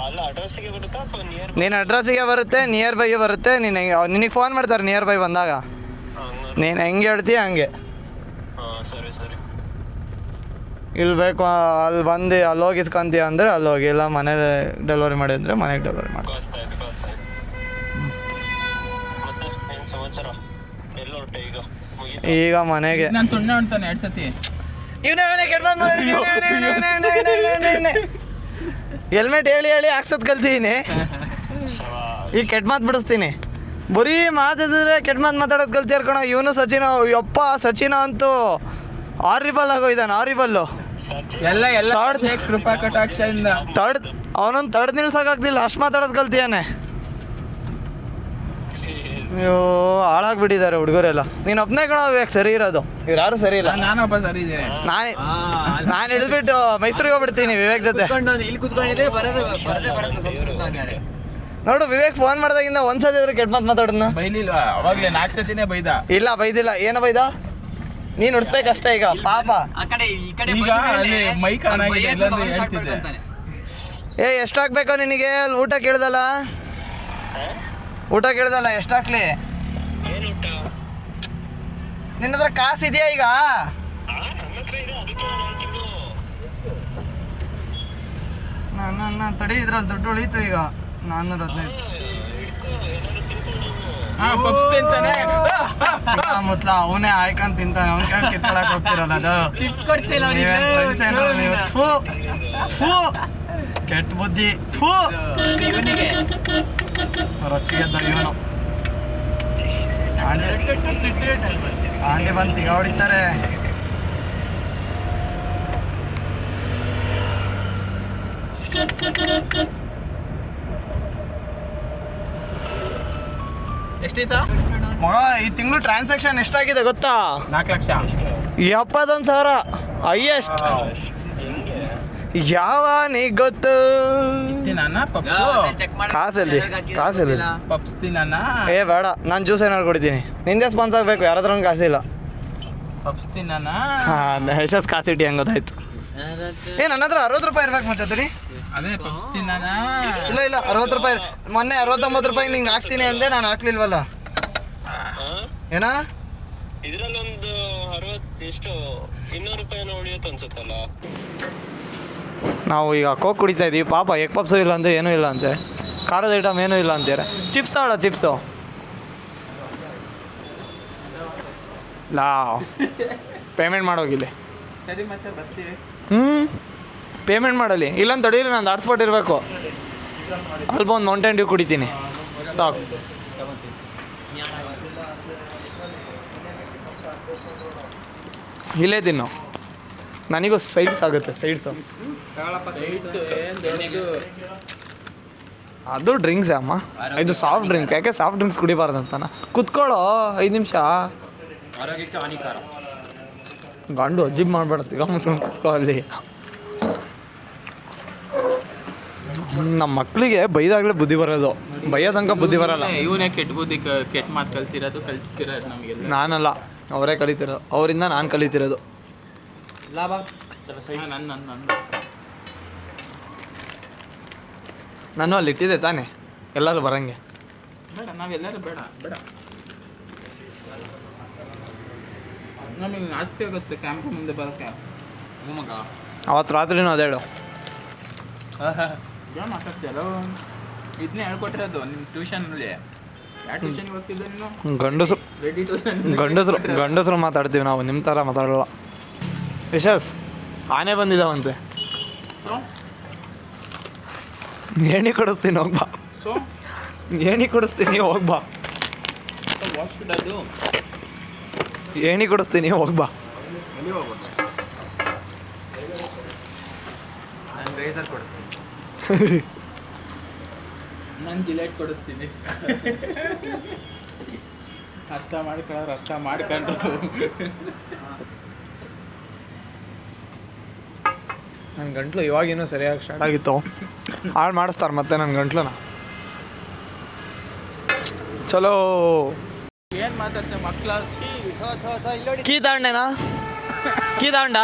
ಅಲ್ಲ ಅಡ್ರೆಸ್ಸಿಗೆ ಬರುತ್ತಾ ಅಥವಾ ನಿಯರ್? ನೀನು ಅಡ್ರೆಸ್ಸಿಗೆ ಬರುತ್ತೆ, ನಿಯರ್ ಬೈ ಬರುತ್ತೆ. ನಿನಗೆ ಫೋನ್ ಮಾಡ್ತಾರೆ ನಿಯರ್ ಬೈ ಬಂದಾಗ. ನೀನು ಹೆಂಗೆ ಹೇಳ್ತೀಯ ಹಂಗೆ. ಹಾಂ ಸರಿ ಸರಿ. ಇಲ್ಲಿ ಬೇಕು ಅಲ್ಲಿ ಬಂದು ಅಲ್ಲಿ ಹೋಗಿ ಇಸ್ಕೊಂತೀಯ ಅಂದರೆ ಅಲ್ಲಿ ಹೋಗಿ, ಇಲ್ಲ ಮನೇಲಿ ಡೆಲಿವರಿ ಮಾಡಿ ಅಂದರೆ ಮನೆಗೆ ಡೆಲಿವರಿ ಮಾಡ್ತೀವಿ. ಗೊತ್ತಾಯ್ತು. ಮತ್ತೆ ಏನು ಸಮಾಚಾರ? ಎಲ್ಲ ಹೊರಟೆ ಈಗ ಮನೆಗೆ. ನಾನು ತುಣ್ಣ ಅಂತಾನೆ 2 ಸತಿ ಹೆಲ್ಮೆಟ್ ಹೇಳಿ ಹೇಳಿ ಹಾಕ್ಸೋದು ಕಲ್ತಿದ್ದೀನಿ. ಈಗ ಕೆಟ್ಟ ಮಾತು ಬಿಡಿಸ್ತೀನಿ. ಬರೀ ಮಾತಿದ್ರೆ ಕೆಟ್ಟ ಮಾತು ಮಾತಾಡೋದು ಕಲ್ತಿಯಾರ ಕಣ. ಇವನು ಸಚಿನ ಅಂತೂ ಹಾರಿಬಲ್ ಆಗೋಯ್ದಾನೆ. ಹಾರಿಬಲ್ಲು ಎಲ್ಲ ಕೃಪಾ ಕಟಾಕ್ಷದಿಂದ ಅವನೊಂದು ತಡ್ ನಿಲ್ಸೋಕ್ಕಾಗ್ತಿಲ್ಲ, ಅಷ್ಟು ಮಾತಾಡೋದು ಕಲ್ತಿಯಾನೆ. ಅಯ್ಯೋ ಹಾಳಾಗ್ಬಿಟ್ಟಿದ್ದಾರೆ ಹುಡುಗರೆಲ್ಲ. ನೀನು ಒಬ್ಬನೇ ಕಣ ಯಾಕೆ ಸರಿ ಇರೋದು, ಇವ್ರು ಯಾರು ಸರಿ ಇಲ್ಲ. ನಾನೊಬ್ಬ ಸರಿ ಇದ್ದೀನಿ. ನಾನು ಹಿಡಿದ್ಬಿಟ್ಟು ಮೈಸೂರಿಗೆ ಹೋಗ್ಬಿಡ್ತೀನಿ ವಿವೇಕ್ ಜೊತೆ. ನೋಡು ವಿವೇಕ್ ಫೋನ್ ಮಾಡಿದಾಗಿಂದ ಒಂದ್ಸತಿ ಇದ್ರೆ ಕೆಟ್ಟ ಮಾತು ಮಾತಾಡೋಣ. ಬೈಲಿಲ್ವಾ? ಅವಾಗಲೇ 4 ಸತಿನೇ ಬೈದ. ಇಲ್ಲ ಬೈದಿಲ್ಲ. ಏನೋ ಬೈದ? ನೀನು ಉಡ್ಸ್ಬೇಕಷ್ಟೇ ಈಗ ಪಾಪ. ಈಗ ಅಲ್ಲಿ ಮೈಕ್ ಆನ್ ಆಗಿದೆ, ಇಲ್ಲಾಂದ್ರೆ ಹೇಳ್ತಿದ್ದೆ. ಎಷ್ಟಾಗಬೇಕೋ ನಿನಗೆ? ಅಲ್ಲಿ ಊಟ ಕೇಳ್ದಲ್ಲ ಎಷ್ಟಾಗ್ಲಿ? ಏನು ಊಟ? ನಿನ್ನ ಹತ್ರ ಕಾಸು ಇದೆಯಾ ಈಗ? ನನ್ನ ಹತ್ರ ಇದೆ, ಅದಕ್ಕೆ ನಾನು ಹಾಕಿದ್ದು. ನನ್ನ ತಡಿ, ಇದ್ರಲ್ಲಿ ದುಡ್ಡು ಉಳೀತು ಈಗ 415. ಪಪ್ಸ್ ತಿಂತಾನೆ ಮೊದ್ಲ ಅವನೇ ಆಯ್ಕೊಂಡ್ ತಿಂತಾನೆ. ಅವ್ನ ಕಡೆ ಕಿತ್ಕೊಳಕ್ ಹೋಗ್ತಿರಲ್ಲ ಅದು. ಕೆಟ್ಟ ಬುದ್ಧಿ. ರೊಚ್ಚಿಗೆದ್ದ ಇವನು. ಆಂಡಿ ಬಂದು ತಿಗ ಹೊಡಿತಾರೆ. ಎಷ್ಟೈತಾ ಮಗ ಈ ತಿಂಗಳು ಟ್ರಾನ್ಸಾಕ್ಷನ್ ಎಷ್ಟಾಗಿದೆ ಗೊತ್ತಾ? 4 ಲಕ್ಷ 71,000 ಹೈಯೆಸ್ಟ್. ಯಾವ ನೀಗ್ ಗೊತ್ತು? ತಿನ್ನಾನ ಪಪ್ಸು? ಕಾಸಲ್ಲಿ ಪಪ್ಸ್ ತಿನ್ನಾನ? ಬೇಡ, ನಾನು ಜ್ಯೂಸ್ ಏನಾದ್ರು ಕುಡಿತೀನಿ. ನಿಂದೆ ಸ್ಪಾನ್ಸ್ ಆಗಬೇಕು, ಯಾರ ಹತ್ರ ಕಾಸಿಲ್ಲ. ಪಪ್ಸ್ ತಿನ್ನಾನ? ಹಾಂ ಎಷ್ಟೊತ್ತು ಕಾಸಿಟ್ಟಿ ಹಂಗೆ ಗೊತ್ತಾಯ್ತು. ನನ್ನ ಹತ್ರ 60 ರೂಪಾಯಿ ಇರ್ಬೇಕು ಮಚ್ಚಿ. ಅದೇ ಪಪ್ಸ್ ತಿನ್ನಾನ? ಇಲ್ಲ 60 ರೂಪಾಯಿ. ಮೊನ್ನೆ 69 ರೂಪಾಯಿ ನಿಂಗೆ ಹಾಕ್ತೀನಿ ಅಂದೆ, ನಾನು ಹಾಕ್ಲಿಲ್ವಲ್ಲ. ಏನಾ ಇದ್ರಲ್ಲೊಂದು 60 ಎಷ್ಟು 200 ರೂಪಾಯಿನೋ ಉಳಿಯುತ್ತೆ ಅನ್ಸುತ್ತಲ್ಲ. ನಾವು ಈಗ ಕೋಕ್ ಕುಡಿತಾ ಇದೀವಿ. ಪಾಪ ಎಗ್ ಪಪ್ಸು ಇಲ್ಲ ಅಂತೆ, ಏನೂ ಇಲ್ಲ ಅಂತೆ, ಖಾರದ ಐಟಮ್ ಏನೂ ಇಲ್ಲ ಅಂತಾರೆ. ಚಿಪ್ಸ್ ತಗೊಳ್ಳೋ, ಚಿಪ್ಸು ಲಾ ಪೇಮೆಂಟ್ ಮಾಡೋಗಿಲ್ಲ. ಸರಿ ಮಚ್ಚ ಬರ್ತೀವಿ. ಪೇಮೆಂಟ್ ಮಾಡಲಿ, ಇಲ್ಲಂತ ತಡೀಲಿ. ನಂದು ಹಾಟ್ಸ್ಪಾಟ್ ಇರಬೇಕು. ಅಲ್ಪ ಒಂದು ಮೌಂಟೇನ್ ಡ್ಯೂ ಕುಡಿತೀನಿ ಸಾಕು. ಇಲ್ಲೇ ತಿನ್ನು, ನನಗೂ ಸೈಡ್ಸ್ ಆಗುತ್ತೆ. ಸೈಡ್ಸು ಅದು ಡ್ರಿಂಕ್ಸ್ ಅಮ್ಮ, ಇದು ಸಾಫ್ಟ್ ಡ್ರಿಂಕ್. ಯಾಕೆ ಸಾಫ್ಟ್ ಡ್ರಿಂಕ್ಸ್ ಕುಡಿಬಾರ್ದು ಅಂತಾನ? ಕುತ್ಕೊಳ್ಳೋ 5 ನಿಮಿಷ. ಆರೋಗ್ಯಕ್ಕೆ ಹಾನಿಕಾರ. ಗಂಡು ಅಜ್ಜಿಬ್ ಮಾಡ್ಬೇಡ, ಈಗ ಮುಚ್ಕೊಂಡು ಕುತ್ಕೋ ಅಲ್ಲಿ. ನಮ್ಮ ಮಕ್ಕಳಿಗೆ ಬೈದಾಗಲೇ ಬುದ್ಧಿ ಬರೋದು, ಬೈಯೋ ತನಕ ಬುದ್ಧಿ ಬರಲ್ಲ. ಇವನೇ ಕೆಟ್ಟ ಬುದ್ಧಿ ಕೆಟ್ಟ ಮಾತು ಕಲಿಸ್ತಿರೋದು ನಮಗೆಲ್ಲ. ನಾನಲ್ಲ, ಅವರೇ ಕಲಿತಿರೋದು. ಅವರಿಂದ ನಾನು ಕಲಿತಿರೋದು. ಲಾಭ ನಾನು ಅಲ್ಲಿ ಇಟ್ಟಿದ್ದೆ ತಾನೇ, ಎಲ್ಲರೂ ಬರಂಗೆ. ಬೇಡ ನಾವೆಲ್ಲರೂ ಬೇಡ ಬೇಡ ನಮಗೆ ನಾಚಿಕೆ ಆಗುತ್ತೆ ಕ್ಯಾಂಪ್ ಮುಂದೆ ಬರೋಕ್ಕೆ. ಮಗ ಅವತ್ತು ರಾತ್ರಿನೂ ಅದೇ ಹೇಳು. ಏನು ಮಾತಾಡ್ತೀಯಲ್ಲ ಇದನ್ನೇ ಹೇಳ್ಕೊಟ್ಟಿರೋದು ನಿಮ್ಮ ಟ್ಯೂಷನಲ್ಲಿ. ಯಾವ ಟ್ಯೂಷನ್ಗೆ ಹೋಗ್ತಿದ್ದೆ ನೀನು? ಗಂಡಸರು ರೆಡಿ ಟ್ಯೂಷನ್. ಗಂಡಸರು ಮಾತಾಡ್ತೀವಿ ನಾವು, ನಿಮ್ಮ ಥರ ಮಾತಾಡಲ್ಲ. ಯಶಸ್ ಆನೆ ಬಂದಿದ್ದಾವಂತೆ, ಸೊ ಏಣಿ ಕೊಡಿಸ್ತೀನಿ ಹೋಗ್ಬಾ, ಸೊ ಏಣಿ ಕೊಡಿಸ್ತೀನಿ ಹೋಗ್ಬಾ, ವಾಟ್ ಶುಡ್ ಐ ಡು? ಏಣಿ ಕೊಡಿಸ್ತೀನಿ ಹೋಗ್ಬಾ. ಎಲ್ಲಿ ಹೋಗೋದು? ನಾನು ರೇಸರ್ ಕೊಡಿಸ್ತೀನಿ. ನಾನು ಜಿಲೆಟ್ ಕೊಡಿಸ್ತೀನಿ. ಅರ್ಥ ಮಾಡ್ಕೊಳ್ಳೋರು ಅರ್ಥ ಮಾಡ್ಕೊಂಡ್ರು. ನನ್ನ ಗಂಟ್ಲು ಇವಾಗೇನೋ ಸರಿಯಾಗಿ ಸ್ಟಾರ್ಟ್ ಆಗಿತ್ತು, ಹಾಳು ಮಾಡಿಸ್ತಾರೆ ಮತ್ತೆ ನನ್ನ ಗಂಟ್ಲನ್ನ. ಚಲೋ ಏನು ಮಾತಾಡ್ತೀಯ ಮಕ್ಕಳ? ಕೀ ತಾಂಡೆನಾ, ಕೀ ತಾಂಡ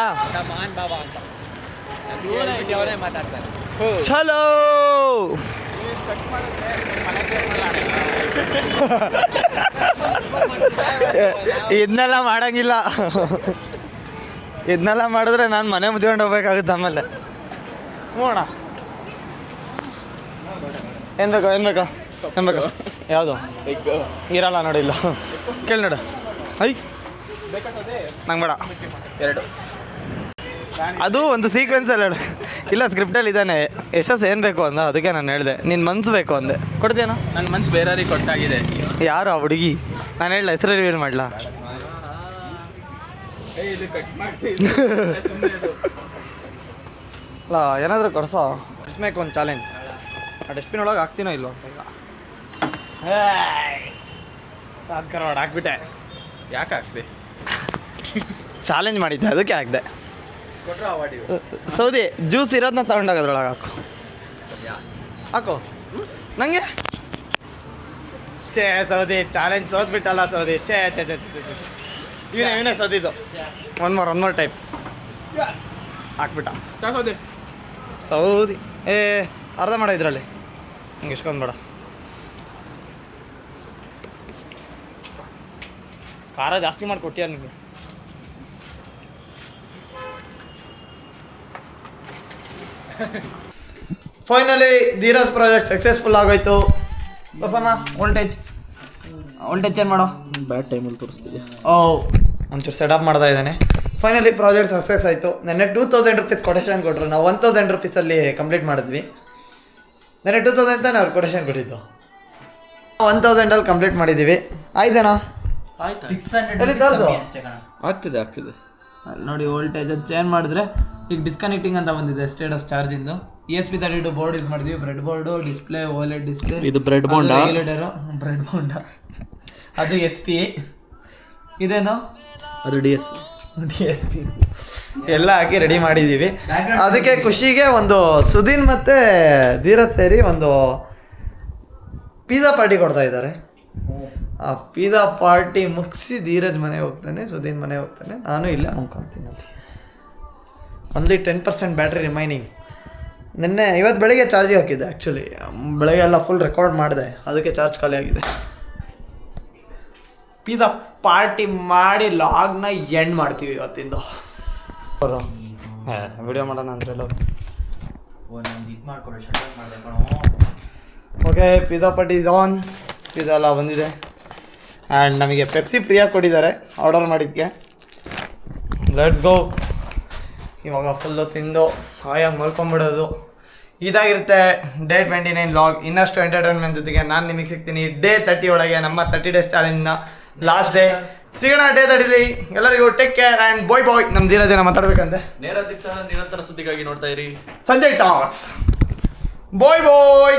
ಅವರೇ ಮಾತಾಡ್ತಾರೆ. ಚಲೋ ಕಟ್ ಮಾಡಿದ್ರೆ ಮನೆಗೆ ಇದನ್ನೆಲ್ಲ ಮಾಡಂಗಿಲ್ಲ, ಇದನ್ನೆಲ್ಲ ಮಾಡಿದ್ರೆ ನಾನು ಮನೆ ಮುಚ್ಕೊಂಡು ಹೋಗ್ಬೇಕಾಗುತ್ತೆ ಆಮೇಲೆ. ನೋಡ ಏನು ಬೇಕು ಏನು ಬೇಕು ಏನು ಬೇಕು ಯಾವುದು ಇರಲ್ಲ ನೋಡಿ, ಇಲ್ಲ ಕೇಳಿ ನೋಡು. ಐ ನಂಗೆ ಬೇಡ, ಎರಡು ಅದು ಒಂದು ಸೀಕ್ವೆನ್ಸಲ್ಲಿ ಹೇಳು. ಇಲ್ಲ ಸ್ಕ್ರಿಪ್ಟಲ್ಲಿ ಇದ್ದಾನೆ ಯಶಸ್ ಏನು ಬೇಕು ಅಂದ, ಅದಕ್ಕೆ ನಾನು ಹೇಳಿದೆ ನಿನ್ನ ಮನ್ಸು ಬೇಕು ಅಂದೆ. ಕೊಡ್ತೀನೋ? ನನ್ನ ಮನ್ಸು ಬೇರೆಯವ್ರಿಗೆ ಕೊಟ್ಟಾಗಿದೆ. ಯಾರು ಆ ಹುಡುಗಿ? ನಾನು ಹೇಳಲ್ಲ, ಹೆಸರು ರಿವೀಲ್ ಮಾಡಲಾ? ಇದು ಕಟ್ ಮಾಡಿ ಅಲ್ಲ ಏನಾದರೂ ಕೊಡ್ಸೋ. ಡಿಸ್ಮೇಕ್ ಒಂದು ಚಾಲೆಂಜ್, ಆ ಡಸ್ಟ್ಬಿನ್ ಒಳಗೆ ಹಾಕ್ತೀನೋ ಇಲ್ಲೋ ಅಂತ. ಈಗ ಸಾಧ್ಕರವಾಡ ಹಾಕ್ಬಿಟ್ಟೆ. ಯಾಕೆ ಹಾಕ್ದೆ? ಚಾಲೆಂಜ್ ಮಾಡಿದ್ದೆ ಅದಕ್ಕೆ ಹಾಕ್ದೆ. ಕೊಟ್ಟರೆ ಅವಾರ್ಡ್ ಇವು. ಸೌದಿ ಜ್ಯೂಸ್ ಇರೋದನ್ನ ತಗೊಂಡೋಗೋದ್ರೊಳಗೆ ಹಾಕು, ಹಾಕು ನನಗೆ. ಛೇ ಸೌದಿ ಚಾಲೆಂಜ್ ಸೋದ್ಬಿಟ್ಟಲ್ಲ ಸೌದಿ. ಛೇ ಛೇ ಛೇ ಇವನೇ ಸೌದಿದ್ದು. ಒನ್ ಮೋರ್ ಟೈಪ್ ಹಾಕ್ಬಿಟ್ಟ ತಗೋದೆ. ಸೌದಿ. ಅರ್ಧ ಮಾಡೋ ಇದರಲ್ಲಿ ಹಿಂಗೆ ಇಸ್ಕೊಂಡ್ ಬೇಡ. ಖಾರ ಜಾಸ್ತಿ ಮಾಡಿ ಕೊಟ್ಟಿಯ ನಿಮಗೆ. ಫೈನಲಿ ಧೀರಜ್ ಪ್ರಾಜೆಕ್ಟ್ ಸಕ್ಸಸ್ಫುಲ್ ಆಗೋಯ್ತು. ಬಸಣ್ಣ ವೋಲ್ಟೇಜ್ ಚೇಂಜ್ ಮಾಡೋ. ಬ್ಯಾಡ್ ಟೈಮಲ್ಲಿ ತೋರಿಸ್ತಿದ್ದೆ. ಒಂಚೂರು ಸೆಟಪ್ ಮಾಡ್ತಾ ಇದ್ದಾನೆ. ಫೈನಲಿ ಪ್ರಾಜೆಕ್ಟ್ ಸಕ್ಸಸ್ ಆಯಿತು. ನೆನ್ನೆ 2000 ರೂಪೀಸ್ ಕೊಟೇಶನ್ ಕೊಟ್ಟರು, ನಾವು 1000 ರೂಪೀಸಲ್ಲಿ ಕಂಪ್ಲೀಟ್ ಮಾಡಿದ್ವಿ. ನೆನ್ನೆ 2000 ತಾನೇ ಅವ್ರು ಕೊಟೇಶನ್ ಕೊಟ್ಟಿದ್ದು, 1000ಅಲ್ಲಿ ಕಂಪ್ಲೀಟ್ ಮಾಡಿದ್ದೀವಿ. ಆಯ್ತೇನಾ? ಎಲ್ಲಿ ತೋರಿಸು. ಆಗ್ತಿದೆ ಆಗ್ತಿದೆ. ಅಲ್ಲಿ ನೋಡಿ ವೋಲ್ಟೇಜ್ ಅದು ಚೇಂಜ್ ಮಾಡಿದ್ರೆ ಈಗ ಡಿಸ್ಕನೆಕ್ಟಿಂಗ್ ಅಂತ ಬಂದಿದೆ ಸ್ಟೇಟಸ್ ಚಾರ್ಜಿಂದು. ESP32 ಬೋರ್ಡ್ ಯೂಸ್ ಮಾಡಿದ್ವಿ, bread board, display, OLED display. ಇದು ಬ್ರೆಡ್ ಬೋಂಡ, ಬ್ರೆಡ್ ಬೋಂಡ ಅದು SP. ಇದೇನು? ಅದು DSP ಎಲ್ಲ ಹಾಕಿ ರೆಡಿ ಮಾಡಿದ್ದೀವಿ. ಅದಕ್ಕೆ ಖುಷಿಗೆ ಒಂದು ಸುದೀನ್ ಮತ್ತು ಧೀರಜ್ ಸೇರಿ ಒಂದು ಪಿಜ್ಜಾ ಪಾರ್ಟಿ ಕೊಡ್ತಾ ಇದ್ದಾರೆ. ಆ ಪಿಜ್ಜಾ ಪಾರ್ಟಿ ಮುಗಿಸಿ ಧೀರಜ್ ಮನೆಗೆ ಹೋಗ್ತಾನೆ, ಸುದೀನ್ ಮನೆಗೆ ಹೋಗ್ತಾನೆ, ನಾನು ಇಲ್ಲೇ ಅನ್ಕೊತೀನಿ. ಅಲ್ಲಿ ಓನ್ಲಿ 10% ಬ್ಯಾಟ್ರಿ ರಿಮೈನಿಂಗ್. ಇವತ್ತು ಬೆಳಿಗ್ಗೆ ಚಾರ್ಜಿಗೆ ಹಾಕಿದ್ದೆ. ಆ್ಯಕ್ಚುಲಿ ಬೆಳಗ್ಗೆ ಎಲ್ಲ ಫುಲ್ ರೆಕಾರ್ಡ್ ಮಾಡಿದೆ, ಅದಕ್ಕೆ ಚಾರ್ಜ್ ಖಾಲಿ ಆಗಿದೆ. ಪಿಜ್ಜಾ ಪಾರ್ಟಿ ಮಾಡಿ ಲಾಗ್ನ ಎಂಡ್ ಮಾಡ್ತೀವಿ ಇವತ್ತಿಂದು. ವಿಡಿಯೋ ಮಾಡೋಣ ಅಂದ್ರಲ್ಲ. Okay, pizza party is on. Pizza ಎಲ್ಲ ಬಂದಿದೆ ಆ್ಯಂಡ್ ನಮಗೆ ಪೆಪ್ಸಿ ಫ್ರೀಯಾಗಿ ಕೊಟ್ಟಿದ್ದಾರೆ ಆರ್ಡರ್ ಮಾಡಿದ್ದಕ್ಕೆ. Let's go. ಇವಾಗ ಫುಲ್ಲು ತಿಂದು ಹಾಯಾಗಿ ಮಲ್ಕೊಂಬಿಡೋದು. ಇದಾಗಿರುತ್ತೆ ಡೇ 29 ಲಾಗ್. ಇನ್ನಷ್ಟು ಎಂಟರ್ಟೈನ್ಮೆಂಟ್ ಜೊತೆಗೆ ನಾನು ನಿಮಗೆ ಸಿಗ್ತೀನಿ ಡೇ 30 ಒಳಗೆ, ನಮ್ಮ 30 ಡೇಸ್ ಚಾಲೆಂಜ್ನ ಲಾಸ್ಟ್ ಡೇ. ಸಿಗೋಣ ಡೇ 30ಲಿ. ಎಲ್ಲರಿಗೂ ಟೇಕ್ ಕೇರ್ ಆ್ಯಂಡ್ ಬಾಯ್ ಬಾಯ್. ನಮ್ಮ ಧೀರಜನ ಮಾತಾಡ್ಬೇಕಂತೆ. ನಿರಂತರ ಸುದ್ದಿಗಾಗಿ ನೋಡ್ತಾ ಇರಿ ಸಂಜಯ್ ಟಾಕ್ಸ್. ಬಾಯ್ ಬಾಯ್.